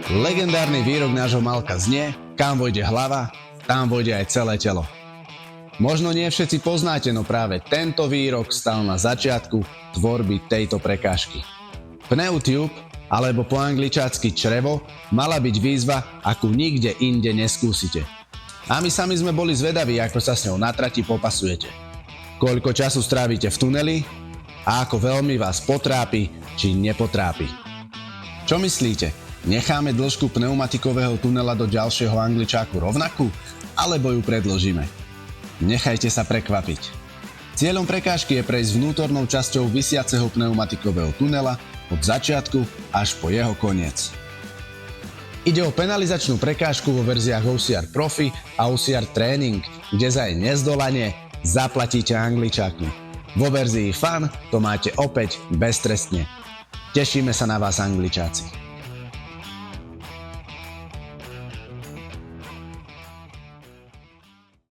Legendárny výrok nášho Malka znie: kam vojde hlava, tam vojde aj celé telo. Možno nie všetci poznáte, no práve tento výrok stal na začiatku tvorby tejto prekážky. Pneutube, alebo po angličácky črevo, mala byť výzva, akú nikde inde neskúsite. A my sami sme boli zvedaví, ako sa s ňou na trati popasujete. Koľko času strávite v tuneli a ako veľmi vás potrápi či nepotrápi. Čo myslíte? Necháme dĺžku pneumatikového tunela do ďalšieho angličáku rovnakú, alebo ju predĺžime? Nechajte sa prekvapiť. Cieľom prekážky je prejsť vnútornou časťou visiaceho pneumatikového tunela od začiatku až po jeho koniec. Ide o penalizačnú prekážku vo verziách OCR Profi a OCR Training, kde za jej nezdolanie zaplatíte angličákmi. Vo verzii Fun to máte opäť beztrestne. Tešíme sa na vás, angličáci.